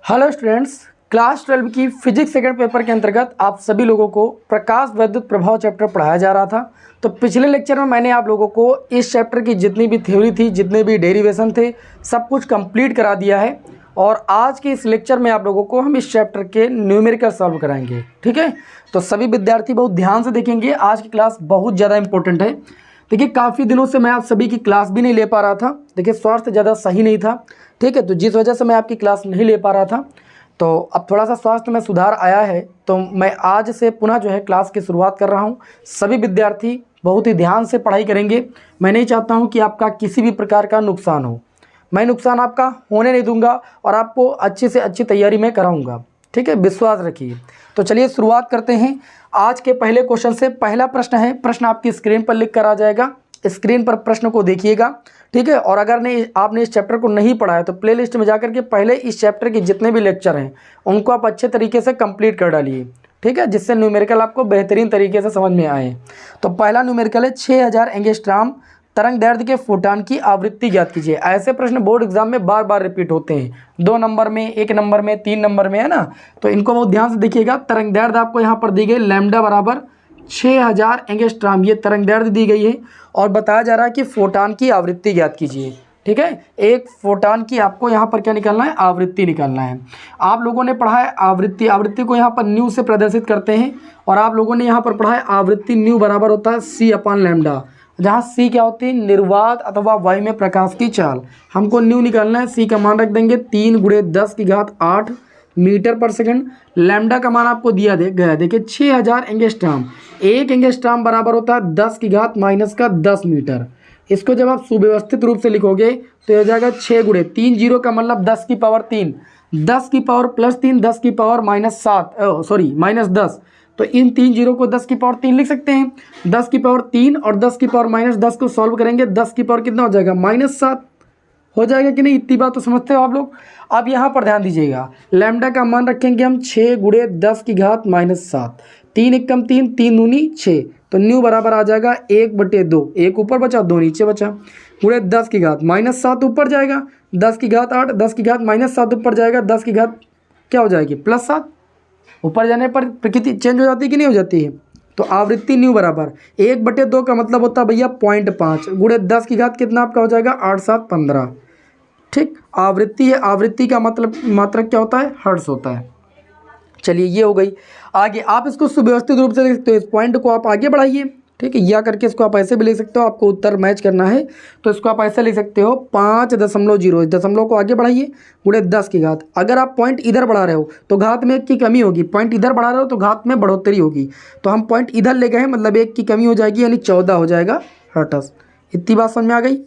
Hello students, class 12 की physics second paper के अंतर्गत आप सभी लोगों को प्रकाश वैद्युत प्रभाव चैप्टर पढ़ाया जा रहा था। तो पिछले लेक्चर में मैंने आप लोगों को इस चैप्टर की जितनी भी थ्योरी थी, जितने भी डेरिवेशन थे, सब कुछ कंप्लीट करा दिया है। और आज के इस लेक्चर में आप लोगों को हम इस चैप्टर के न्यूमेरिकल सॉल्व कराएंगे। ठीक है, तो सभी विद्यार्थी बहुत ध्यान से देखेंगे। आज की क्लास बहुत ज़्यादा इंपॉर्टेंट है। देखिए, काफ़ी दिनों से मैं आप सभी की क्लास भी नहीं ले पा रहा था। देखिए, स्वास्थ्य ज़्यादा सही नहीं था। ठीक है, तो जिस वजह से मैं आपकी क्लास नहीं ले पा रहा था, तो अब थोड़ा सा स्वास्थ्य में सुधार आया है, तो मैं आज से पुनः जो है क्लास की शुरुआत कर रहा हूँ। सभी विद्यार्थी बहुत ही ध्यान से पढ़ाई करेंगे। मैं नहीं चाहता हूँ कि आपका किसी भी प्रकार का नुकसान हो। मैं नुकसान आपका होने नहीं दूंगा और आपको अच्छी से अच्छी तैयारी में कराऊंगा। ठीक है, विश्वास रखिए। तो चलिए शुरुआत करते हैं आज के पहले क्वेश्चन से। पहला प्रश्न है, प्रश्न आपकी स्क्रीन पर लिख कर आ जाएगा। स्क्रीन पर प्रश्न को देखिएगा। ठीक है, और अगर नहीं आपने इस चैप्टर को नहीं पढ़ा है तो प्लेलिस्ट में जाकर के पहले इस चैप्टर के जितने भी लेक्चर हैं उनको आप अच्छे तरीके से कंप्लीट कर डालिए। ठीक है, जिससे न्यूमेरिकल आपको बेहतरीन तरीके से समझ में आए। तो पहला न्यूमेरिकल है 6000 एंगस्ट्रॉम तरंग दैर्ध्य के फोटॉन की आवृत्ति ज्ञात कीजिए। ऐसे प्रश्न बोर्ड एग्जाम में बार बार रिपीट होते हैं, 2 नंबर में, 1 नंबर में, 3 नंबर में, है ना। तो इनको बहुत ध्यान से देखिएगा। तरंग दैर्ध्य आपको यहाँ पर दी गई लैम्डा बराबर 6000 एंगस्ट्रॉम, ये तरंग दैर्ध्य दी गई है और बताया जा रहा है कि फोटॉन की आवृत्ति ज्ञात कीजिए। ठीक है, एक फोटॉन की आपको यहाँ पर क्या निकालना है, आवृत्ति निकालना है। आप लोगों ने पढ़ा है आवृत्ति, आवृत्ति को यहाँ पर न्यू से प्रदर्शित करते हैं। और आप लोगों ने यहाँ पर पढ़ा है आवृत्ति न्यू बराबर होता है C/λ, जहाँ C क्या होती है, निर्वात अथवा वायु में प्रकाश की चाल। हमको न्यू निकालना है। C का मान रख देंगे 3 × 10⁸ मीटर पर सेकंड। लैम्डा का मान आपको दिया गया, देखिए 6000 एंगस्ट्रॉम। 1 एंगस्ट्रॉम बराबर होता है 10⁻⁻10 मीटर। इसको जब आप सुव्यवस्थित रूप से लिखोगे तो हो जाएगा 6 × 3 जीरो का मतलब 10 की पावर 3, 10 की पावर +3, 10 की पावर -10। तो इन 3 जीरो को 10 की पावर 3 लिख सकते हैं। 10 की पावर 3 और 10 की पावर -10 को सॉल्व करेंगे, 10 की पावर कितना हो जाएगा, -7 हो जाएगा कि नहीं। इतनी बात तो समझते हो आप लोग। अब यहाँ पर ध्यान दीजिएगा, लैम्डा का मान रखेंगे हम 6 × 10⁻⁷। 3 एकम 3, 3 दूनी 6। तो न्यू बराबर आ जाएगा 1/2। 1 ऊपर बचा, 2 नीचे बचा। × 10⁻⁻7 ऊपर जाएगा, 10⁸8, 10⁻⁻7 ऊपर जाएगा, 10 क्या हो जाएगी, +7। ऊपर जाने पर प्रकृति चेंज हो जाती है कि नहीं हो जाती है। तो आवृत्ति न्यू बराबर 1/2 का मतलब होता है भैया 0.5 × 10 कितना आपका हो जाएगा, 8 7 15। ठीक, आवृत्ति है, आवृत्ति का मतलब मात्रक क्या होता है, हर्ट्ज होता है। चलिए ये हो गई। आगे आप इसको सुव्यवस्थित रूप से लिखते हो, इस पॉइंट को आप आगे बढ़ाइए। ठीक है, या करके इसको आप ऐसे भी लिख सकते हो। आपको उत्तर मैच करना है तो इसको आप ऐसे लिख सकते हो 5.0, दशमलव को आगे बढ़ाइए, × 10⁻। अगर आप पॉइंट इधर बढ़ा रहे हो तो घात में 1 की कमी होगी, पॉइंट इधर बढ़ा रहे हो तो घात में बढ़ोतरी होगी। तो हम पॉइंट इधर ले गए, मतलब 1 की कमी हो जाएगी, यानी 14 हो जाएगा हर्ट्ज। इतनी बात समझ में आ गई।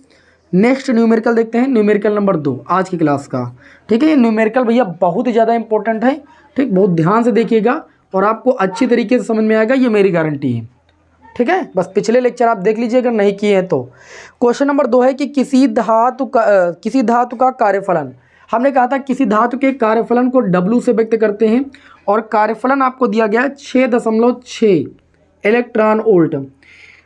नेक्स्ट न्यूमेरिकल देखते हैं, न्यूमेरिकल नंबर 2 आज की क्लास का। ठीक है, ये न्यूमेरिकल भैया बहुत ही ज़्यादा इंपॉर्टेंट है। ठीक, बहुत ध्यान से देखिएगा और आपको अच्छी तरीके से समझ में आएगा, ये मेरी गारंटी है। ठीक है, बस पिछले लेक्चर आप देख लीजिए अगर नहीं किए हैं तो। क्वेश्चन नंबर 2 है कि किसी धातु का कार्यफलन। हमने कहा था किसी धातु के कार्यफलन को W से व्यक्त करते हैं और कार्यफलन आपको दिया गया 6.6 इलेक्ट्रॉन वोल्ट।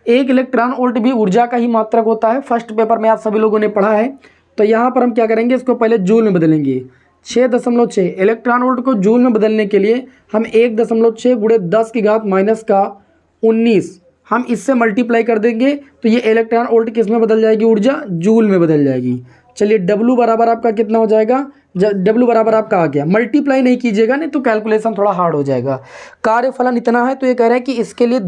1 इलेक्ट्रॉन वोल्ट भी ऊर्जा का ही मात्रक होता है। फर्स्ट पेपर में आप सभी लोगों ने पढ़ा है। तो यहाँ पर हम क्या करेंगे, इसको पहले जूल में बदलेंगे। 6.6 इलेक्ट्रॉन वोल्ट को जूल में बदलने के लिए हम 1.6 × 10⁻⁻19 हम इससे मल्टीप्लाई कर देंगे तो ये इलेक्ट्रॉन वोल्ट किस में बदल जाएगी, ऊर्जा जूल में बदल जाएगी। चलिए W बराबर आपका कितना हो जाएगा, W बराबर आपका आ गया। मल्टीप्लाई नहीं कीजिएगा, नहीं तो कैलकुलेशन थोड़ा हार्ड हो जाएगा। कार्यफलन इतना है तो ये कह रहा है कि इसके लिए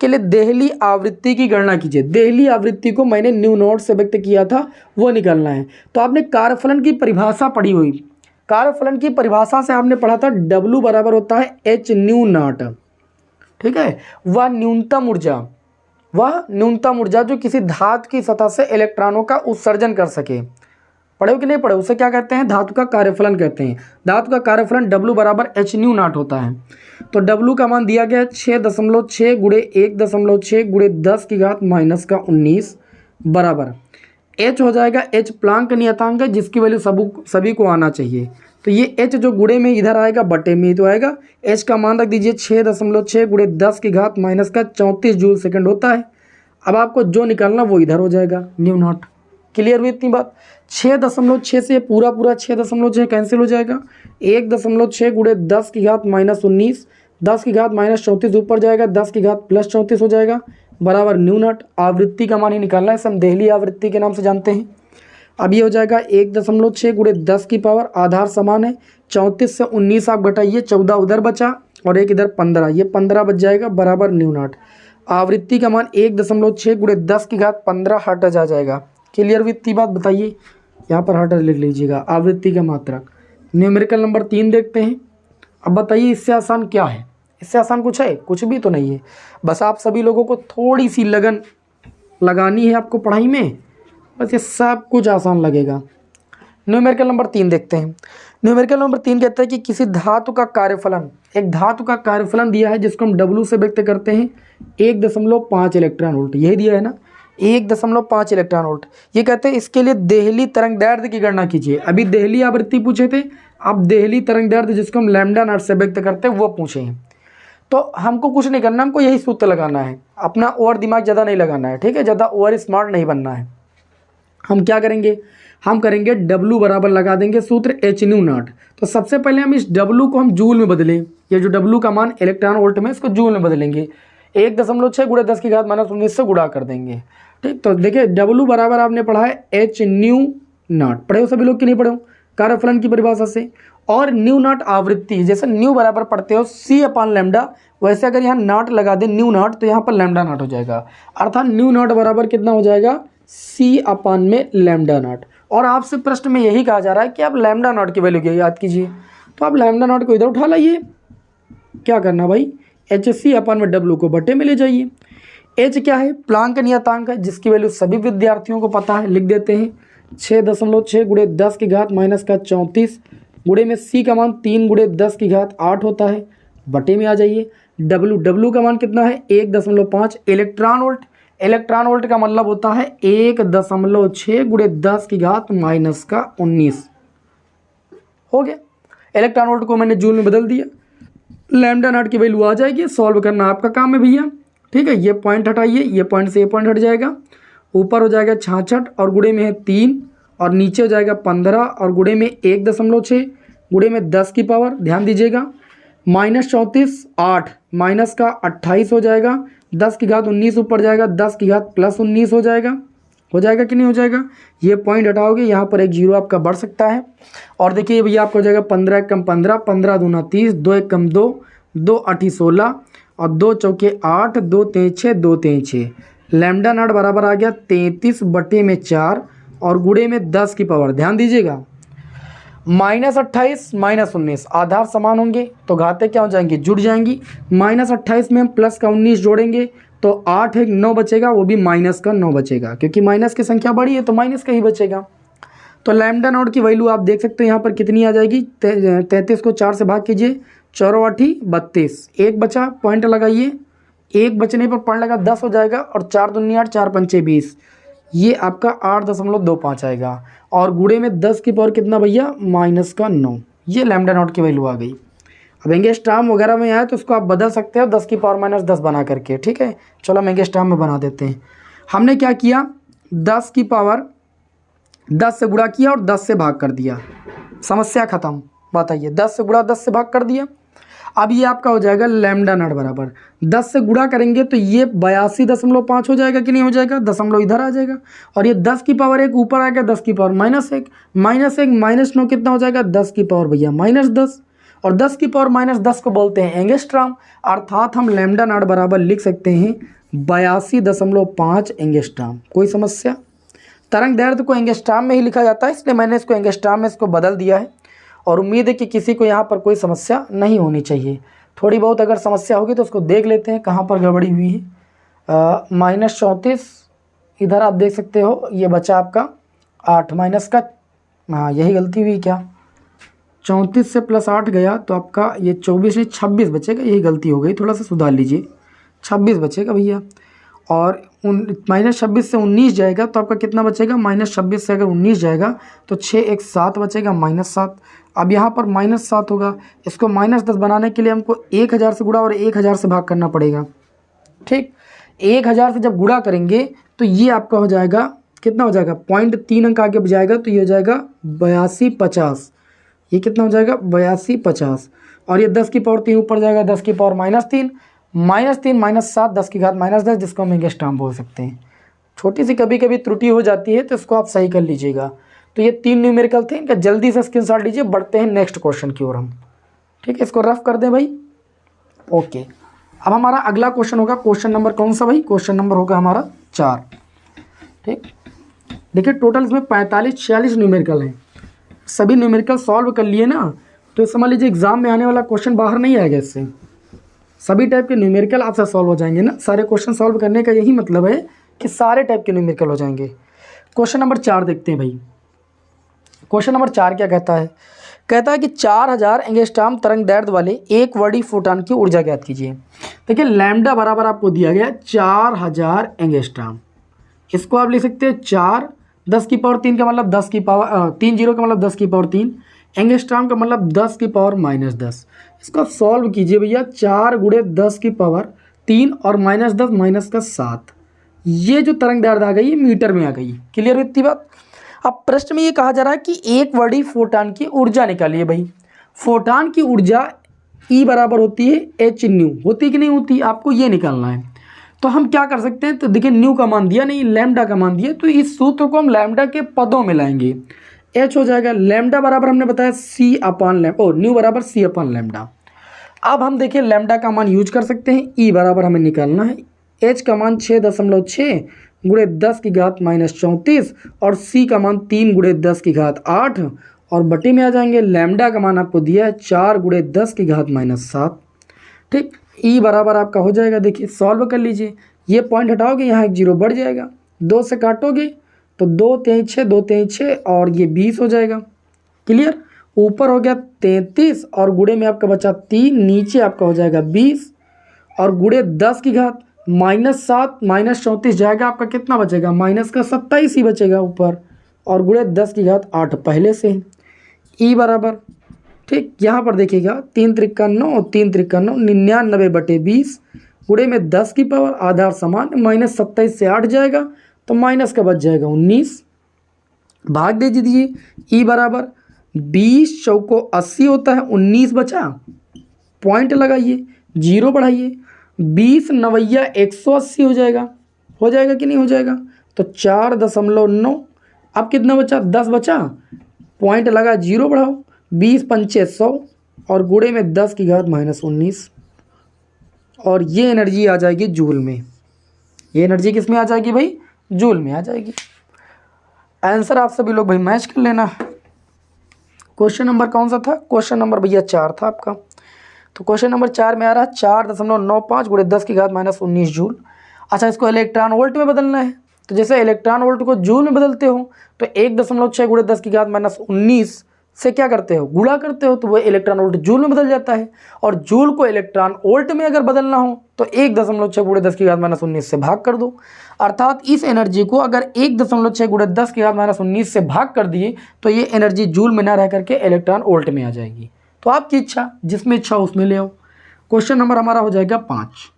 देहली आवृत्ति की गणना कीजिए। देहली आवृत्ति को मैंने न्यू नोट से व्यक्त किया था, वो निकालना है। तो आपने कार्यफलन की परिभाषा पढ़ी हुई, कार्यफलन की परिभाषा से आपने पढ़ा था W बराबर होता है h/νnot। ठीक है, वह न्यूनतम ऊर्जा जो किसी धातु की सतह से इलेक्ट्रॉनों का उत्सर्जन कर सके। पढ़े हो कि नहीं पढ़े, उसे क्या कहते हैं, धातु का कार्यफलन कहते हैं। धातु का कार्यफलन W बराबर h/νnot होता है। तो W का मान दिया गया 6.6 × 1.6 × 10⁻⁻19 बराबर h हो जाएगा, h प्लांक नियतांक है जिसकी वैल्यू सभी को आना चाहिए। तो ये h जो गुणे में इधर आएगा, बटे में ही तो आएगा। h का मान रख दीजिए 6.6 × 10⁻⁻34 जूल सेकंड होता है। अब आपको जो निकालना वो इधर हो जाएगा, न्यू नॉट। क्लियर हुई इतनी बात। 6.6 से पूरा 6.6 कैंसिल हो जाएगा। 1.6 गुणे 10 की घात -19, 10 की घात -34 ऊपर जाएगा, 10 की घात +34 हो जाएगा बराबर न्यू नॉट। आवृत्ति का मान ही निकालना है, इसे हम देहली आवृत्ति के नाम से जानते हैं। अब ये हो जाएगा 1.6 गुणे 10 की पावर, आधार समान है, 34 से 19 आप घटाइए, 14 उधर बचा और एक इधर 15, ये 15 बच जाएगा बराबर न्यू नॉट। आवृत्ति का मान 1.6 गुणे 10 की घात 15 हर्ट्ज आ जाएगा। क्लियर हुई इतनी बात। बताइए यहाँ पर हर्ट्ज लिख लीजिएगा, आवृत्ति का मात्रक। न्यूमेरिकल नंबर 3 देखते हैं। अब बताइए इससे आसान क्या है? इससे आसान कुछ है? कुछ भी तो नहीं है। बस आप सभी लोगों को थोड़ी सी लगन लगानी है आपको पढ़ाई में, बस ये सब कुछ आसान लगेगा। न्यूमेरिकल नंबर 3 देखते हैं। न्यूमेरिकल नंबर 3 कहता है कि किसी धातु का कार्यफलन, एक धातु का कार्यफलन दिया है जिसको हम W से व्यक्त करते हैं 1.5 इलेक्ट्रॉन वोल्ट, यही दिया है ना, 1.5 इलेक्ट्रॉन वोल्ट। ये कहते हैं इसके लिए देहली तरंगदैर्ध्य की गणना कीजिए। अभी देहली आवृत्ति पूछे थे, अब देहली तरंगदैर्ध्य जिसको हम लैम्डा नॉट से व्यक्त करते हैं वो पूछे हैं। तो हमको कुछ नहीं करना, हमको यही सूत्र लगाना है, अपना ओवर दिमाग ज़्यादा नहीं लगाना है, ठीक है, ज़्यादा ओवर स्मार्ट नहीं बनना है। हम क्या करेंगे, हम करेंगे W बराबर लगा देंगे सूत्र h न्यू नॉट। तो सबसे पहले हम इस W को हम जूल में बदलें, ये जो W का मान इलेक्ट्रॉन वोल्ट में, इसको जूल में बदलेंगे। 1.6 गुणे 10 की घात -19 से गुणा कर देंगे। ठीक, तो देखिए W बराबर आपने पढ़ा है h न्यू नॉट, पढ़े हो सभी लोग कि नहीं पढ़े हो कार्यफलन की परिभाषा से। और न्यू नॉट आवृत्ति, जैसे न्यू बराबर पढ़ते हो C/λ, वैसे अगर यहाँ नॉट लगा दे न्यू नॉट तो यहाँ पर लैम्डा नॉट हो जाएगा, अर्थात न्यू नॉट बराबर कितना हो जाएगा C/λ नॉट। और आपसे प्रश्न में यही कहा जा रहा है कि आप लैम्डा नॉट की वैल्यू याद कीजिए, तो आप लैम्डा नॉट को इधर उठा लाइए। क्या करना भाई, HC/W को बटे में ले जाइए। H क्या है, प्लांक नियतांक है जिसकी वैल्यू सभी विद्यार्थियों को पता है, लिख देते हैं 6.6 गुणे 10 की घात -34 गुणे में C का मान 3 गुणे 10 की घात 8 होता है, बटे में आ जाइए। W का मान कितना है 1.5 इलेक्ट्रॉन वोल्ट, इलेक्ट्रॉन वोल्ट का मतलब होता है 1.6 गुणे 10 की घात -19 हो गया। इलेक्ट्रॉन वोल्ट को मैंने जूल में बदल दिया, लैम्डा नॉट की वैल्यू आ जाएगी। सॉल्व करना आपका काम है भैया, ठीक है। ये पॉइंट हटाइए, ये पॉइंट से ये पॉइंट हट जाएगा, ऊपर हो जाएगा 66 और गुणे में है 3 और नीचे हो जाएगा 15 और गुणे में 1.6 गुणे में 10 की पावर, ध्यान दीजिएगा -34 8 माइनस का 28 हो जाएगा, 10 की घात 19 ऊपर जाएगा, 10 की घात +19 हो जाएगा कि नहीं हो जाएगा। ये पॉइंट हटाओगे, यहाँ पर एक जीरो आपका बढ़ सकता है। और देखिए भैया आपका हो जाएगा 15 × 15, 15 दूना 30, 2 × 1 = 2, 2 × 8 = 16 और 2 × 4 = 8, 2 × 3 = 6, 2 × 3 = 6। लैम्डा नॉट बराबर आ गया 33/4 और गुणे में 10 की पावर, ध्यान दीजिएगा -28 -19 आधार समान होंगे तो घातें क्या हो जाएंगी, जुड़ जाएंगी। -28 में हम प्लस का 19 जोड़ेंगे तो 8 1 9 बचेगा, वो भी माइनस का 9 बचेगा, क्योंकि माइनस की संख्या बड़ी है तो माइनस का ही बचेगा। तो लैम्डा नॉट की वैल्यू आप देख सकते हो यहाँ पर कितनी आ जाएगी, 33 को 4 से भाग कीजिए, 4 × 8 = 32, एक बचा, पॉइंट लगाइए, एक बचने पर पॉइंट लगा 10 हो जाएगा और 4 दूनी 8, 4 पंचे 20, ये आपका 8.25 आएगा। और गुणे में 10 की पावर कितना भैया, -9, ये लैम्डा नॉट की वैल्यू आ गई। अब एंगस्ट्रॉम वगैरह में आए तो उसको आप बदल सकते हो 10 की पावर -10 बना करके, ठीक है। चलो हम एंगस्ट्रॉम में बना देते हैं। हमने क्या किया, 10 की पावर 10 से गुणा किया और 10 से भाग कर दिया, समस्या खत्म। बताइए 10 से गुणा 10 से भाग कर दिया। अब ये आपका हो जाएगा लैम्डा नॉट बराबर 10 से गुणा करेंगे तो ये 82.5 हो जाएगा कि नहीं हो जाएगा, दशमलव इधर आ जाएगा और ये 10 की पावर 1 ऊपर आ गया, 10 की पावर -1, -1 -9 कितना हो जाएगा, 10 की पावर भैया -10 और 10 की पावर -10 को बोलते हैं एंगस्ट्रॉम, अर्थात हम लैम्डा नॉट बराबर लिख सकते हैं 82.5 एंगस्ट्रॉम। कोई समस्या? तरंग दैर्ध्य को एंगस्ट्रॉम में ही लिखा जाता है, इसलिए मैंने इसको एंगस्ट्रॉम में इसको बदल दिया है और उम्मीद है कि किसी को यहाँ पर कोई समस्या नहीं होनी चाहिए। थोड़ी बहुत अगर समस्या होगी तो उसको देख लेते हैं कहाँ पर गड़बड़ी हुई है। -34 इधर आप देख सकते हो, ये बचा आपका 8 माइनस का, हाँ यही गलती हुई क्या, 34 से +8 गया तो आपका ये 24 नहीं 26 बचेगा, यही गलती हो गई, थोड़ा सा सुधार लीजिए, 26 बचेगा भैया। और -26 से 19 जाएगा तो आपका कितना बचेगा, -26 से अगर 19 जाएगा तो 6 1 7 बचेगा, -7। अब यहाँ पर -7 होगा, इसको -10 बनाने के लिए हमको 1000 से गुणा और 1000 से भाग करना पड़ेगा, ठीक। 1000 से जब गुणा करेंगे तो ये आपका हो जाएगा कितना हो जाएगा 0.3 अंक आगे जाएगा तो ये हो जाएगा 8250। ये कितना हो जाएगा 8250। और ये 10 की पावर 3 ऊपर जाएगा, 10 की पावर -3, -3 -7 10 की घात -10, जिसको हम एंगस्ट्रॉम बोल सकते हैं। छोटी सी कभी कभी त्रुटि हो जाती है तो इसको आप सही कर लीजिएगा। तो ये 3 न्यूमेरिकल थे, इनका जल्दी से स्क्रीनशॉट लीजिए। बढ़ते हैं नेक्स्ट क्वेश्चन की ओर हम। ठीक है, इसको रफ कर दें भाई। ओके, अब हमारा अगला क्वेश्चन होगा क्वेश्चन नंबर कौन सा भाई? क्वेश्चन नंबर होगा हमारा 4। ठीक, देखिए टोटल इसमें 45-46 न्यूमेरिकल हैं। सभी न्यूमेरिकल सॉल्व कर लिए ना, तो समझ लीजिए एग्जाम में आने वाला क्वेश्चन बाहर नहीं आएगा इससे। सभी टाइप के न्यूमेरिकल आपसे सॉल्व हो जाएंगे ना। सारे क्वेश्चन सॉल्व करने का यही मतलब है कि सारे टाइप के न्यूमेरिकल हो जाएंगे। क्वेश्चन नंबर 4 देखते हैं भाई। क्वेश्चन नंबर 4 क्या कहता है? कहता है कि 4000 एंगस्ट्रॉम तरंग दैर्ध्य वाले एक वर्डी फोटॉन की ऊर्जा ज्ञात कीजिए। देखिए लैम्डा बराबर आपको दिया गया 4000 एंगस्ट्रॉम। इसको आप लिख सकते हैं 4 10 की पावर 3 का मतलब 10 की पावर 3 जीरो का मतलब 10 की पावर 3, एंगस्ट्रॉम का मतलब 10 की पावर -10। इसको आप सॉल्व कीजिए भैया। 4 गुणे 10 की पावर 3 और -10 का 7। ये जो तरंग दैर्ध्य आ गई ये मीटर में आ गई। क्लियर इतनी बात? अब प्रश्न में ये कहा जा रहा है कि एक वर्डी फोटॉन की ऊर्जा निकालिए भाई। फोटॉन की ऊर्जा E बराबर होती है h न्यू, होती कि नहीं होती? आपको ये निकालना है। तो हम क्या कर सकते हैं? तो देखिए न्यू का मान दिया नहीं, लैम्डा का मान दिया, तो इस सूत्र को हम लैम्डा के पदों में लाएंगे। h हो जाएगा लैम्डा बराबर हमने बताया न्यू बराबर C/लैम्डा। अब हम देखिए लैम्डा का मान यूज कर सकते हैं। E बराबर हमें निकालना है, h का मान 6.6 गुणे 10 की घात -34 और C का मान 3 गुणे 10 की घात 8 और बटे में आ जाएंगे। लैम्डा का मान आपको दिया है 4 गुणे 10 की घात -7। ठीक, E बराबर आपका हो जाएगा, देखिए सॉल्व कर लीजिए। ये पॉइंट हटाओगे यहाँ एक जीरो बढ़ जाएगा, 2 से काटोगे तो 2 3 6 2 3 6 और ये 20 हो जाएगा। क्लियर? ऊपर हो गया 33 और गुणे में आपका बचा 3, नीचे आपका हो जाएगा 20 और गुणे 10 की घात -7 -34 जाएगा, आपका कितना बचेगा? माइनस का 27 ही बचेगा ऊपर, और गुणे 10 की घात 8 पहले से है। E बराबर, ठीक, यहाँ पर देखिएगा 3 त्रिका 9 3 त्रिका 9 99/20 गुणे में 10 की पावर आधार समान -27 से 8 जाएगा तो माइनस का बच जाएगा 19। भाग दे दीजिए। E बराबर 20 चौको 80 होता है, 19 बचा, पॉइंट लगाइए, जीरो बढ़ाइए, 20 नवैया 180 हो जाएगा कि नहीं हो जाएगा? तो 4.9। अब कितना बचा? 10 बचा, पॉइंट लगा, जीरो बढ़ाओ, 20 पंचे 100 और गुणे में 10 की घात -19 और ये एनर्जी आ जाएगी जूल में। ये एनर्जी किस में आ जाएगी भाई? जूल में आ जाएगी। आंसर आप सभी लोग भाई मैच कर लेना। क्वेश्चन नंबर कौन सा था? क्वेश्चन नंबर भैया 4 था आपका। तो क्वेश्चन नंबर 4 में आ रहा है 4.95 गुणे 10 की घात -19 जूल। अच्छा, इसको इलेक्ट्रॉन वोल्ट में बदलना है। तो जैसे इलेक्ट्रॉन वोल्ट को जूल में बदलते हो तो 1.6 गुणे 10 की घात -19 से क्या करते हो? गुणा करते हो, तो वो इलेक्ट्रॉन वोल्ट जूल में बदल जाता है। और जूल को इलेक्ट्रॉन वोल्ट में अगर बदलना हो तो 1.6 गुणे 10 की घात -19 से भाग कर दो। अर्थात इस एनर्जी को अगर 1.6 गुणे 10 की घात -19 से भाग कर दिए तो ये एनर्जी जूल में ना रह करके इलेक्ट्रॉन वोल्ट में आ जाएगी। तो आपकी इच्छा, जिसमें इच्छा उसमें ले आओ। क्वेश्चन नंबर हमारा हो जाएगा 5।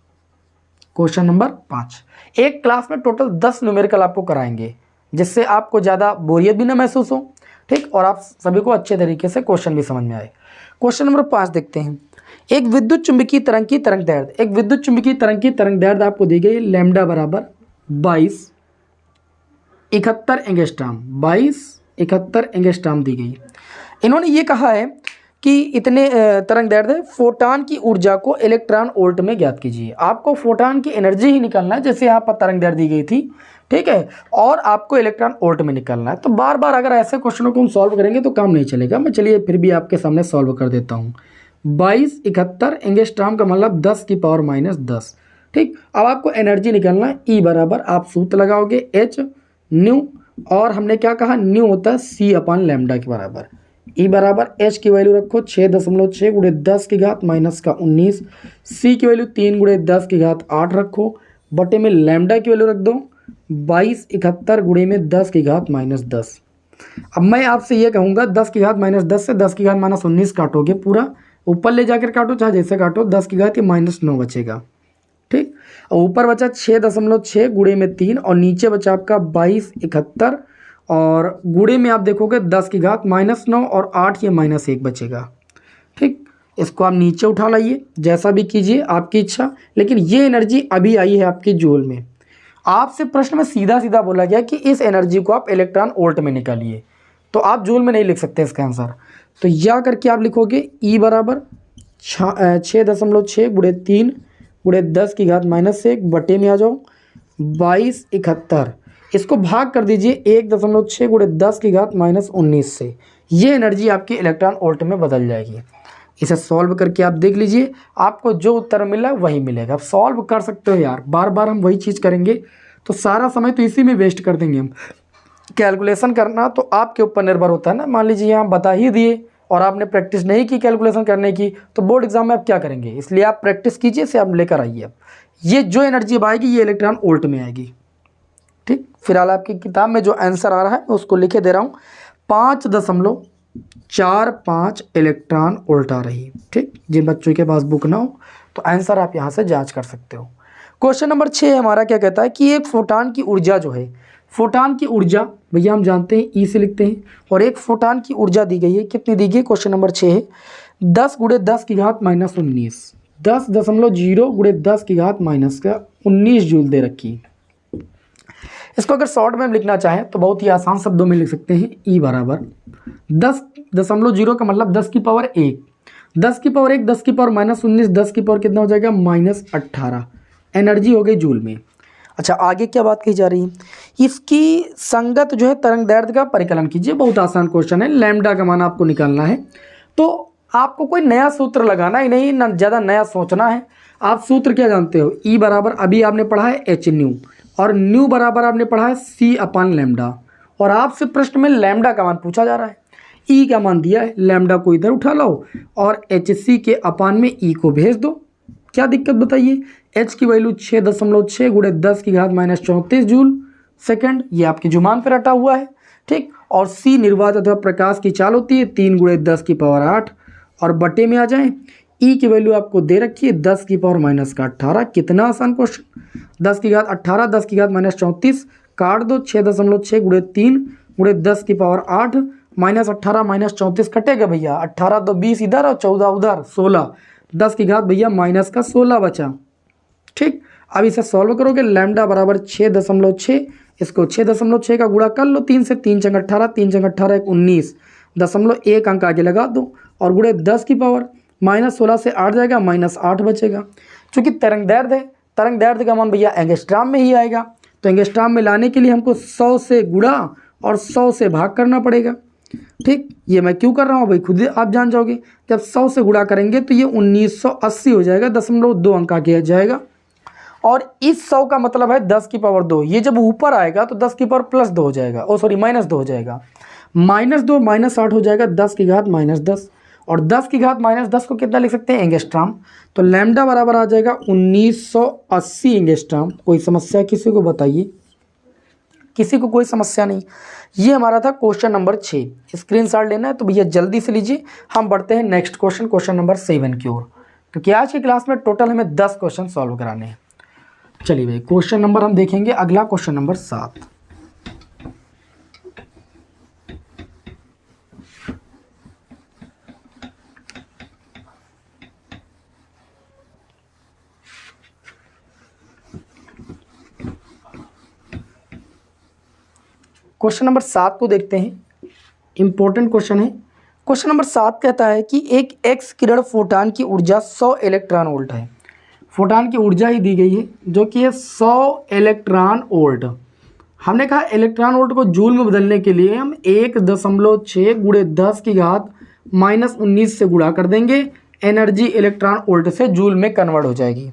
क्वेश्चन नंबर 5, एक क्लास में टोटल 10 न्यूमेरिकल आपको कराएंगे, जिससे आपको ज़्यादा बोरियत भी ना महसूस हो, ठीक, और आप सभी को अच्छे तरीके से क्वेश्चन भी समझ में आए। क्वेश्चन नंबर 5 देखते हैं। एक विद्युत चुंबकीय तरंग की तरंग दैर्ध्य, एक विद्युत चुंबकीय तरंग की तरंग दैर्ध्य आपको दी गई लैम्डा बराबर 2271 एंगस्ट्रॉम, 2271 एंगस्ट्रॉम दी गई। इन्होंने ये कहा है कि इतने तरंग दैर्ध्य फोटॉन की ऊर्जा को इलेक्ट्रॉन वोल्ट में ज्ञात कीजिए। आपको फोटॉन की एनर्जी ही निकालना है, जैसे यहाँ पर तरंग दैर्ध्य दी गई थी, ठीक है, और आपको इलेक्ट्रॉन वोल्ट में निकालना है। तो बार बार अगर ऐसे क्वेश्चनों को हम सॉल्व करेंगे तो काम नहीं चलेगा। मैं चलिए फिर भी आपके सामने सॉल्व कर देता हूँ। 2271 एंगस्ट्रॉम का मतलब 10 की पावर -10, ठीक। अब आपको एनर्जी निकालना है। ई बराबर आप सूत्र लगाओगे H न्यू, और हमने क्या कहा? न्यू होता है C/लैम्डा के बराबर। ई बराबर H की वैल्यू रखो 6.6 गुणे 10 की घात -19, C की वैल्यू 3 गुणे 10 की घात 8 रखो, बटे में लैम्डा की वैल्यू रख दो 2271 गुणे में 10 की घात -10। अब मैं आपसे ये कहूँगा 10 की घात -10 से 10 की घात -19 काटोगे, पूरा ऊपर ले जाकर काटो, चाहे जैसे काटो, 10 की घात ये -9 बचेगा, ठीक। और ऊपर बचा 6.6 गुणे में 3 और नीचे बचा आपका 2271 और गुणे में आप देखोगे 10 की घात -9 और 8 ये -1 बचेगा। ठीक, इसको आप नीचे उठा लाइए, जैसा भी कीजिए आपकी इच्छा, लेकिन ये एनर्जी अभी आई है आपकी जूल में। आपसे प्रश्न में सीधा सीधा बोला गया कि इस एनर्जी को आप इलेक्ट्रॉन वोल्ट में निकालिए, तो आप जूल में नहीं लिख सकते इसका आंसर। तो या करके आप लिखोगे E बराबर 6.6 गुणे 3 गुणे 10 की घात -1 बटे में आ जाओ 2271, इसको भाग कर दीजिए 1.6 गुणे 10 की घात -19 से। ये एनर्जी आपकी इलेक्ट्रॉन वोल्ट में बदल जाएगी। इसे सॉल्व करके आप देख लीजिए, आपको जो उत्तर मिला वही मिलेगा। आप सॉल्व कर सकते हो यार, बार बार हम वही चीज़ करेंगे तो सारा समय तो इसी में वेस्ट कर देंगे हम। कैलकुलेशन करना तो आपके ऊपर निर्भर होता है ना। मान लीजिए हम बता ही दिए और आपने प्रैक्टिस नहीं की कैलकुलेशन करने की, तो बोर्ड एग्जाम में आप क्या करेंगे। इसलिए आप प्रैक्टिस कीजिए, इसे आप लेकर आइए। अब ये जो एनर्जी अब आएगी ये इलेक्ट्रॉन वोल्ट में आएगी। ठीक, फिलहाल आपकी किताब में जो आंसर आ रहा है मैं उसको लिखे दे रहा हूँ। 5.45 इलेक्ट्रॉन वोल्ट आ रही है। ठीक, जिन बच्चों के पास बुक ना हो तो आंसर आप यहाँ से जांच कर सकते हो। क्वेश्चन नंबर 6 हमारा क्या कहता है कि एक फोटान की ऊर्जा जो है, फोटान की ऊर्जा भैया हम जानते हैं ई से लिखते हैं, और एक फोटान की ऊर्जा दी गई है। कितनी दी गई? क्वेश्चन नंबर 6 है 10 गुणे 10 की घात -19, 10.0 गुणे 10 की घात -19 जूल दे रखी। इसको अगर शॉर्ट में लिखना चाहें तो बहुत ही आसान शब्दों में लिख सकते हैं। ई बराबर 10.0 का मतलब 10 की पावर 1, 10 की पावर 1, 10 की पावर -19, 10 की पावर कितना हो जाएगा -18 एनर्जी हो गई जूल में। अच्छा, आगे क्या बात कही जा रही है, इसकी संगत जो है तरंग दैर्ध्य का परिकलन कीजिए। बहुत आसान क्वेश्चन है, लैम्डा का मान आपको निकालना है। तो आपको कोई नया सूत्र लगाना ही नहीं, ना ज़्यादा नया सोचना है। आप सूत्र क्या जानते हो, ई बराबर अभी आपने पढ़ा है एच न्यू, और न्यू बराबर आपने पढ़ा है सी अपान लैम्डा। और आपसे प्रश्न में लैम्डा का मान पूछा जा रहा है, ई का मान दिया है, लैम्डा को इधर उठा लाओ और एच सी के अपान में ई को भेज दो। क्या दिक्कत बताइए। एच की वैल्यू 6.6 गुणे 10 की घात -34 जूल सेकंड, ये आपके जुमान पर रटा हुआ है। ठीक, और सी निर्वात अथवा प्रकाश की चाल होती है 3 गुणे 10 की पावर 8, और बटे में आ जाएं। ई की वैल्यू आपको दे रखी है 10 की पावर -18। कितना आसान क्वेश्चन, 10 की घात 18, 10 की घात -34 काट दो, 6.6 गुणे 3 गुणे 10 की पावर 8 -18 -34 कटेगा भैया, 18 तो 20 इधर और 14 उधर 16, 10 की घात भैया -16 बचा। ठीक, अब इसे सॉल्व करोगे, लैम्डा बराबर 6.6, इसको 6.6 का गुणा कर लो 3 से, 3 चंग 18, 3 चंग 18 1 19.1 अंक आगे लगा दो और गुणे 10 की पावर -16 से 8 जाएगा, -8 बचेगा। चूँकि तरंग दैर्ध्य है, तरंग दैर्ध्य का मान भैया एंगस्ट्राम में ही आएगा, तो एंगस्ट्राम में लाने के लिए हमको 100 से गुणा और 100 से भाग करना पड़ेगा। ठीक, ये मैं क्यों कर रहा हूँ भाई खुद आप जान जाओगे। जब 100 से गुणा करेंगे तो ये 1980 हो जाएगा, 0.2 अंक आगे जाएगा। और इस 100 का मतलब है 10 की पावर 2, ये जब ऊपर आएगा तो 10 की पावर +2 हो जाएगा, -2 हो जाएगा, -2 -8 हो जाएगा 10 की घात -10, और 10 की घात -10 को कितना लिख सकते हैं एंगस्ट्राम। तो लैम्डा बराबर आ जाएगा 1980 एंगस्ट्राम। कोई समस्या किसी को बताइए, किसी को कोई समस्या नहीं। ये हमारा था क्वेश्चन नंबर 6। स्क्रीनशॉट लेना है तो भैया जल्दी से लीजिए। हम बढ़ते हैं नेक्स्ट क्वेश्चन, क्वेश्चन नंबर 7 की ओर, क्योंकि आज की क्लास में टोटल हमें 10 क्वेश्चन सॉल्व कराने हैं। चलिए भाई, क्वेश्चन नंबर हम देखेंगे अगला, क्वेश्चन नंबर 7। क्वेश्चन नंबर 7 को देखते हैं, इंपॉर्टेंट क्वेश्चन है। क्वेश्चन नंबर 7 कहता है कि एक एक्स किरण फोटान की ऊर्जा 100 इलेक्ट्रॉन वोल्ट है। फोटान की ऊर्जा ही दी गई है जो कि है 100 इलेक्ट्रॉन वोल्ट। हमने कहा इलेक्ट्रॉन वोल्ट को जूल में बदलने के लिए हम 1.6 गुणे 10 की घात -19 से गुणा कर देंगे, एनर्जी इलेक्ट्रॉन वोल्ट से जूल में कन्वर्ट हो जाएगी।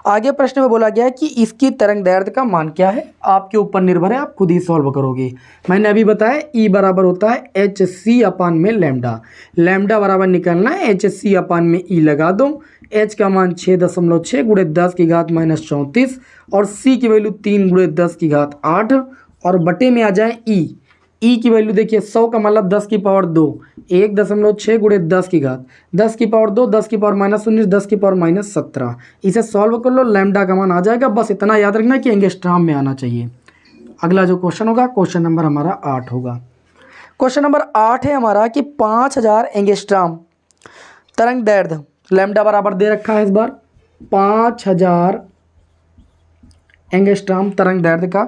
आगे प्रश्न में बोला गया है कि इसकी तरंग दैर्ध्य का मान क्या है, आपके ऊपर निर्भर है, आप खुद ही सॉल्व करोगे। मैंने अभी बताया ई बराबर होता है एच सी अपान में लैम्डा, लैम्डा बराबर निकालना है एच सी अपान में ई लगा दो। एच का मान 6.6 गुणे 10 की घात -34 और सी की वैल्यू 3 गुणे 10 की घात 8 और बटे में आ जाए ई। ई की वैल्यू देखिए 100 का मतलब 10 की पावर 2, 1.6 गुणे 10 की घात 10 की पावर 2, 10 की पावर -19, 10 की पावर -17। इसे सॉल्व कर लो, लैम्डा का मान आ जाएगा। बस इतना याद रखना कि एंगस्ट्राम में आना चाहिए। अगला जो क्वेश्चन होगा, क्वेश्चन नंबर हमारा 8 होगा। क्वेश्चन नंबर 8 है हमारा कि 5000 एंगस्ट्राम तरंग दैर्ध्य, लैम्डा बराबर दे रखा है इस बार 5000 एंगस्ट्राम तरंग दैर्ध्य का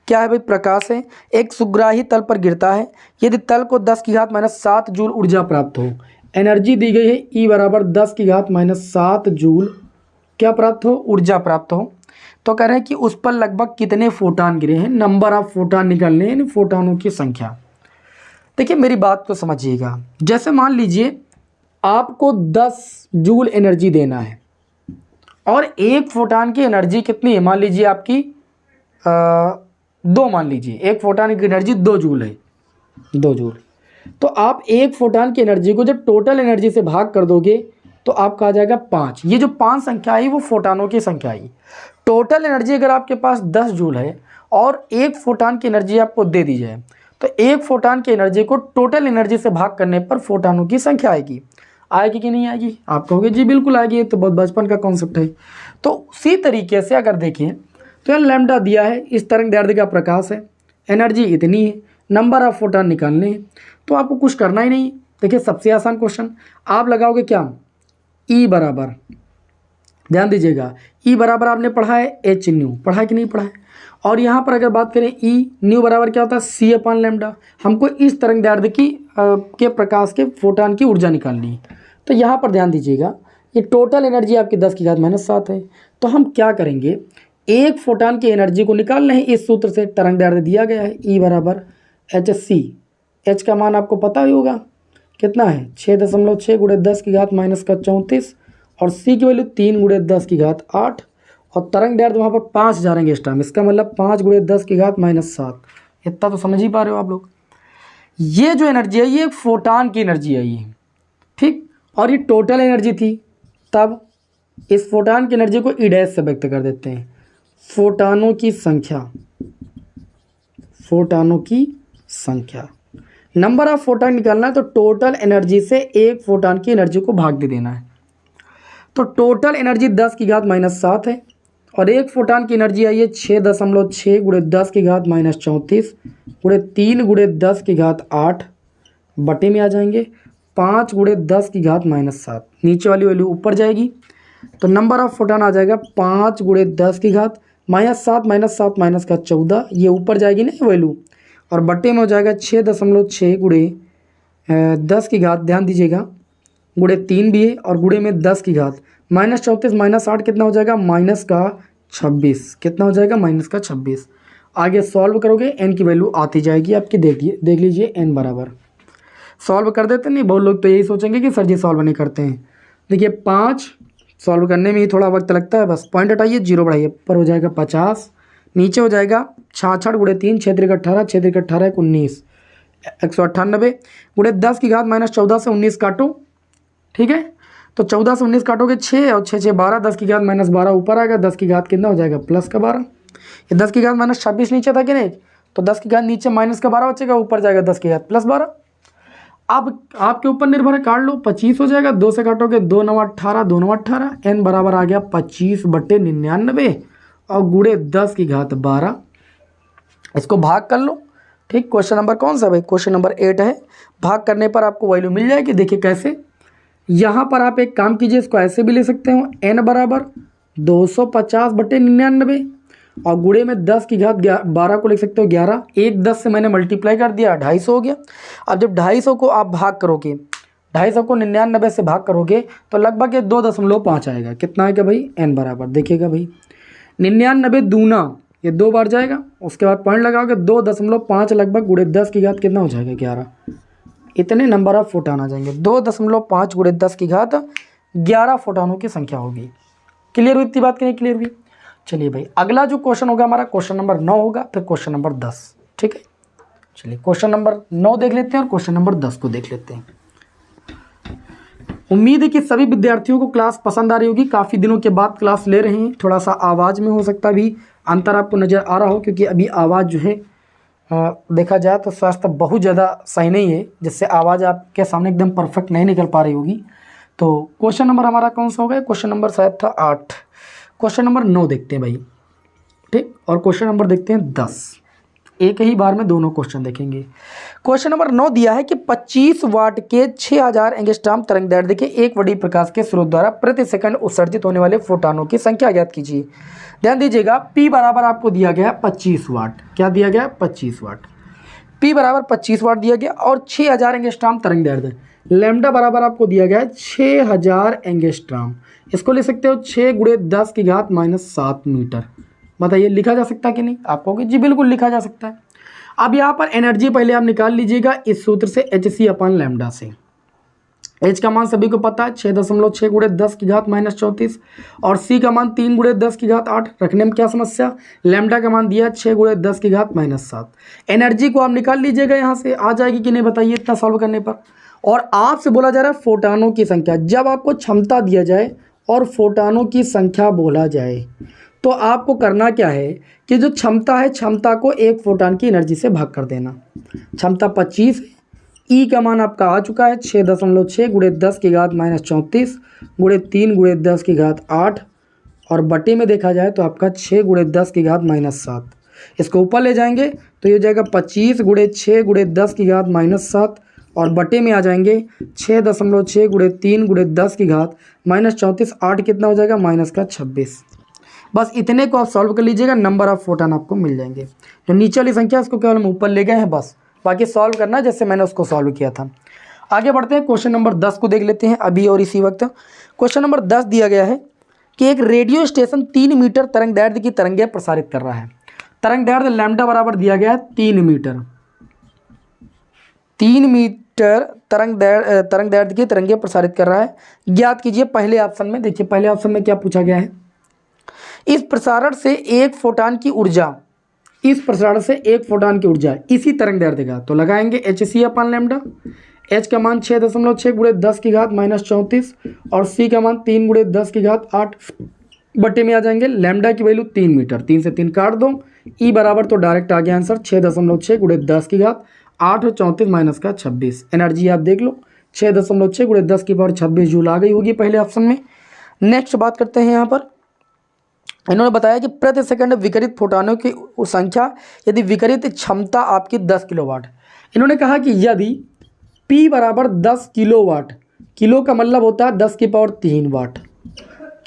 क्या है भाई, प्रकाश है, एक सुग्राही तल पर गिरता है। यदि तल को 10 की घात -7 जूल ऊर्जा प्राप्त हो, एनर्जी दी गई है E बराबर 10 की घात -7 जूल क्या प्राप्त हो, ऊर्जा प्राप्त हो। तो कह रहे हैं कि उस पर लगभग कितने फोटान गिरे हैं, नंबर ऑफ फोटान निकालने हैं, फोटानों की संख्या। देखिए मेरी बात को समझिएगा, जैसे मान लीजिए आपको 10 जूल एनर्जी देना है और एक फोटान की एनर्जी कितनी है, मान लीजिए आपकी 2, मान लीजिए एक फोटान की एनर्जी 2 जूल है, 2 जूल। तो आप एक फोटान की एनर्जी को जब टोटल एनर्जी से भाग कर दोगे तो आपका आ जाएगा 5। ये जो 5 संख्या आई वो फोटानों की संख्या आई। टोटल एनर्जी अगर आपके पास 10 जूल है और एक फोटान की एनर्जी आपको दे दी जाए तो एक फोटान की एनर्जी को टोटल एनर्जी से भाग करने पर फोटानों की संख्या आएगी। आएगी कि नहीं आएगी? आप कहोगे जी बिल्कुल आएगी, तो बहुत बचपन का कॉन्सेप्ट है। तो उसी तरीके से अगर देखें तो यहाँ लैम्डा दिया है, इस तरंग दैर्ध्य का प्रकाश है, एनर्जी इतनी है, नंबर ऑफ फोटान निकालने हैं, तो आपको कुछ करना ही नहीं। देखिए सबसे आसान क्वेश्चन आप लगाओगे क्या, ई बराबर, ध्यान दीजिएगा ई बराबर आपने पढ़ा है एच न्यू, पढ़ा है कि नहीं पढ़ा है। और यहाँ पर अगर बात करें ई न्यू बराबर क्या होता है, सी अपान लैम्डा। हमको इस तरंग दैर्ध्य की के प्रकाश के फोटान की ऊर्जा निकालनी है। तो यहाँ पर ध्यान दीजिएगा ये टोटल एनर्जी आपकी 10 की घात -7 है। तो हम क्या करेंगे, एक फोटान की एनर्जी को निकालना है इस सूत्र से, तरंग दैर्ध्य दिया गया है ई बराबर एच सी। एच का मान आपको पता ही होगा कितना है, 6.6 गुणे 10 की घात -34 और सी की वैल्यू 3 गुणे 10 की घात 8 और तरंग दैर्ध्य वहाँ पर 5000 एंगस्ट्राम, इसका मतलब 5 गुणे 10 की घात -7। इतना तो समझ ही पा रहे हो आप लोग। ये जो एनर्जी है ये एक फोटान की एनर्जी है ये, ठीक, और ये टोटल एनर्जी थी। तब इस फोटान की एनर्जी को ई डैश से व्यक्त कर देते हैं, फोटानों की संख्या, फोटानों की संख्या। नंबर ऑफ फोटान निकालना है तो टोटल एनर्जी से एक फोटान की एनर्जी को भाग दे देना है। तो टोटल एनर्जी 10 की घात -7 है और एक फोटान की एनर्जी आई है 6.6 गुणे 10 की घात -34 गुणे 3 गुणे 10 की घात 8 बटे में आ जाएंगे 5 गुणे 10 की घात -7। नीचे वाली वैल्यू ऊपर जाएगी तो नंबर ऑफ फोटान आ जाएगा 5 गुणे 10 की घात -7 -7 माइनस का 14, ये ऊपर जाएगी ना वैल्यू, और बट्टे में हो जाएगा 6.6 गुणे 10 की घात, ध्यान दीजिएगा गुणे 3 भी है और गुणे में 10 की घात -34 -8 कितना हो जाएगा, -26। कितना हो जाएगा, -26। आगे सॉल्व करोगे एन की वैल्यू आती जाएगी आपकी, देख लीजिए एन बराबर। सॉल्व कर देते नहीं, बहुत लोग तो यही सोचेंगे कि सर जी सॉल्व नहीं करते हैं। देखिए 5 सॉल्व करने में ही थोड़ा वक्त लगता है, बस पॉइंट हटाइए 0 बढ़ाइए, पर हो जाएगा 50, नीचे हो जाएगा 66 गुणे 3 6 3 18 6 3 18 19 198 गुणे 10 की घात -14 से 19 काटो, ठीक है। तो 14 से 19 काटोगे 6 और 6 6 12, 10 की घात -12 ऊपर आएगा, 10 की घात कितना हो जाएगा प्लस का 12। ये 10 की घात -26 नीचे था कि नहीं, तो 10 की घात नीचे माइनस का 12 बचेगा, ऊपर जाएगा 10 की घात +12। अब आपके ऊपर निर्भर है, काट लो 25 हो जाएगा, 2 से काटोगे 2 9 18 2 9 18, एन बराबर आ गया 25/99 और गुणे 10 की घात 12। इसको भाग कर लो, ठीक। क्वेश्चन नंबर कौन सा भाई, क्वेश्चन नंबर 8 है। भाग करने पर आपको वैल्यू मिल जाएगी। देखिए कैसे, यहाँ पर आप एक काम कीजिए, इसको ऐसे भी ले सकते हो, एन बराबर 250/99 और गुणे में 10 की घात 12 को लिख सकते हो 11। 10 से मैंने मल्टीप्लाई कर दिया, 250 हो गया। अब जब 250 को आप भाग करोगे, 250 को 99 से भाग करोगे तो लगभग ये 2.5 आएगा। कितना आएगा भाई, एन बराबर, देखिएगा भाई 99 दूना, ये 2 बार जाएगा, उसके बाद पॉइंट लगाओगे 2.5 लगभग गुणे 10 की घात कितना हो जाएगा 11। इतने नंबर ऑफ फोटान आ जाएंगे, 2.5 गुणे 10 की घात 11 फोटानों की संख्या होगी। क्लियर हुई इतनी बात की नहीं क्लियर हुई? चलिए भाई अगला जो क्वेश्चन होगा हमारा क्वेश्चन नंबर 9 होगा, फिर क्वेश्चन नंबर 10, ठीक है। चलिए क्वेश्चन नंबर 9 देख लेते हैं और क्वेश्चन नंबर 10 को देख लेते हैं। उम्मीद है कि सभी विद्यार्थियों को क्लास पसंद आ रही होगी। काफ़ी दिनों के बाद क्लास ले रहे हैं, थोड़ा सा आवाज़ में हो सकता भी अंतर आपको नज़र आ रहा हो, क्योंकि अभी आवाज़ जो है देखा जाए तो स्वास्थ्य बहुत ज़्यादा सही नहीं है, जिससे आवाज़ आपके सामने एकदम परफेक्ट नहीं निकल पा रही होगी। तो क्वेश्चन नंबर हमारा कौन सा हो गया? क्वेश्चन नंबर शायद था 8। क्वेश्चन नंबर 9 देखते हैं भाई, ठीक, और क्वेश्चन नंबर देखते हैं 10। एक ही बार में दोनों क्वेश्चन देखेंगे। क्वेश्चन नंबर 9 दिया है कि 25 वाट के 6000 एंगस्ट्रॉम तरंगदैर्ध्य के एक बड़ी प्रकाश के स्रोत द्वारा प्रति सेकंड उत्सर्जित होने वाले फोटॉनों की संख्या ज्ञात कीजिए। ध्यान दीजिएगा, P बराबर आपको दिया गया है 25 वाट। क्या दिया गया? 25 वाट। P बराबर 25 वाट दिया गया और 6000 एंगस्ट्रॉम तरंगदैर्ध्य। लैम्डा बराबर आपको दिया गया है 6000 एंगस्ट्रॉम। इसको ले सकते हो 6 × 10⁻⁷ मीटर। बताइए लिखा जा सकता है कि नहीं? आप कहोगे जी बिल्कुल लिखा जा सकता है। अब यहाँ पर एनर्जी पहले आप निकाल लीजिएगा इस सूत्र से, hc/λ से। H का मान सभी को पता है 6.6 × 10⁻⁻34 और C का मान 3 × 10⁸ रखने में क्या समस्या? लैम्डा का मान दिया 6 × 10⁻⁷। एनर्जी को आप निकाल लीजिएगा, यहाँ से आ जाएगी कि नहीं बताइए इतना सॉल्व करने पर। और आपसे बोला जा रहा है फोटानों की संख्या। जब आपको क्षमता दिया जाए और फोटानों की संख्या बोला जाए तो आपको करना क्या है कि जो क्षमता है, क्षमता को एक फोटान की एनर्जी से भाग कर देना। क्षमता 25 है, ई का मान आपका आ चुका है 6.6 × 10⁻⁻34 × 3 × 10⁸ और बटे में देखा जाए तो आपका 6 × 10⁻⁷। इसको ऊपर ले जाएंगे तो ये हो जाएगा 25 × 6 × 10⁻⁷ और बटे में आ जाएंगे 6.6 × 3 × 10⁻⁻34। 8 कितना हो जाएगा? -26। बस इतने को आप सॉल्व कर लीजिएगा, नंबर ऑफ फोटॉन आपको मिल जाएंगे। जो नीचे वाली संख्या उसको केवल हम ऊपर ले गए हैं, बस बाकी सॉल्व करना है जैसे मैंने उसको सॉल्व किया था। आगे बढ़ते हैं, क्वेश्चन नंबर 10 को देख लेते हैं अभी और इसी वक्त। क्वेश्चन नंबर 10 दिया गया है कि एक रेडियो स्टेशन 3 मीटर तरंगदैर्ध्य की तरंगें प्रसारित कर रहा है। तरंगदैर्ध्य लैम्डा बराबर दिया गया है 3 मीटर। 3 मीटर तरंगदैर्ध्य की तरंगें प्रसारित कर रहा है। ज्ञात कीजिए पहले ऑप्शन में। देखिए पहले ऑप्शन में क्या पूछा गया है? इस प्रसारण से एक फोटान की ऊर्जा, इस प्रसारण से एक फोटान की ऊर्जा इसी तरंगदैर्ध्य का, तो लगाएंगे hc/λ। h का मान 6.6 × 10⁻⁻34 और c का मान 3 × 10⁸ बटे में आ जाएंगे लैम्डा की वैल्यू 3 मीटर। 3 से 3 काट दो, e बराबर तो डायरेक्ट आ गया आंसर 6.6 × 10⁸ और 34 - 26। एनर्जी आप देख लो 6.6 × 10⁻26 जूल आ गई होगी पहले ऑप्शन में। नेक्स्ट बात करते हैं, यहाँ पर इन्होंने बताया कि प्रति सेकंड विकिरित फोटॉनों की संख्या यदि विकिरित क्षमता आपकी 10 किलोवाट। इन्होंने कहा कि यदि P बराबर 10 किलोवाट, किलो का मतलब होता है 10⁻³ वाट,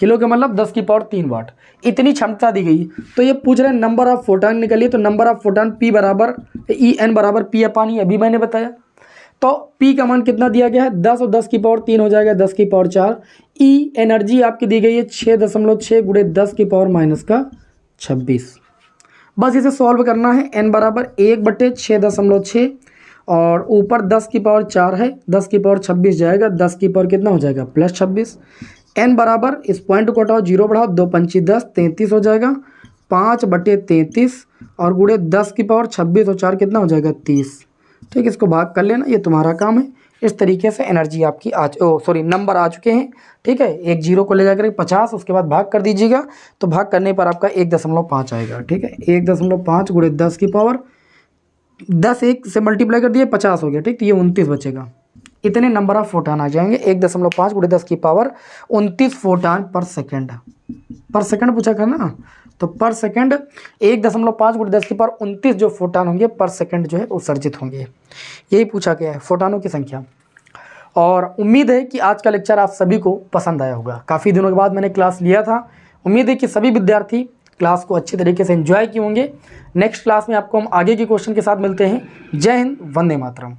किलो का मतलब 10⁻³ वाट, इतनी क्षमता दी गई। तो ये पूछ रहे हैं नंबर ऑफ फोटॉन निकलिए, तो नंबर ऑफ फोटॉन P बराबर En बराबर P/E, अभी मैंने बताया। तो P का मान कितना दिया गया है? 10 और 10⁻³ हो जाएगा 10⁻4। E एनर्जी आपकी दी गई है 6.6 × 10⁻⁻26। बस इसे सॉल्व करना है। n बराबर 1/6.6 और ऊपर 10⁻4 है, 10⁻26 जाएगा, 10 की पावर कितना हो जाएगा? +26। n बराबर, इस पॉइंट को हटाओ, 0 बढ़ाओ, 2 पंची 10, 33 हो जाएगा, 5/33 और गुणे 10⁻26 और 4 कितना हो जाएगा? 30। ठीक, इसको भाग कर लेना, ये तुम्हारा काम है। इस तरीके से एनर्जी आपकी नंबर आ चुके हैं। ठीक है, एक 0 को ले जाकर 50, उसके बाद भाग कर दीजिएगा, तो भाग करने पर आपका 1.5 आएगा। ठीक है, 1.5 × 10 की पावर 10 1 से मल्टीप्लाई कर दिए 50 हो गया। ठीक, तो ये 29 बचेगा। इतने नंबर ऑफ फोटान आ जाएंगे। 1.5 × 10 की पावर 29 फोटान पर सेकेंड पूछा करना, तो पर सेकंड 1.5 × 10 की पावर 29 जो फोटान होंगे पर सेकंड जो है उत्सर्जित होंगे। यही पूछा गया है, फोटानों की संख्या। और उम्मीद है कि आज का लेक्चर आप सभी को पसंद आया होगा। काफ़ी दिनों के बाद मैंने क्लास लिया था। उम्मीद है कि सभी विद्यार्थी क्लास को अच्छे तरीके से एंजॉय किए होंगे। नेक्स्ट क्लास में आपको हम आगे के क्वेश्चन के साथ मिलते हैं। जय हिंद, वंदे मातरम।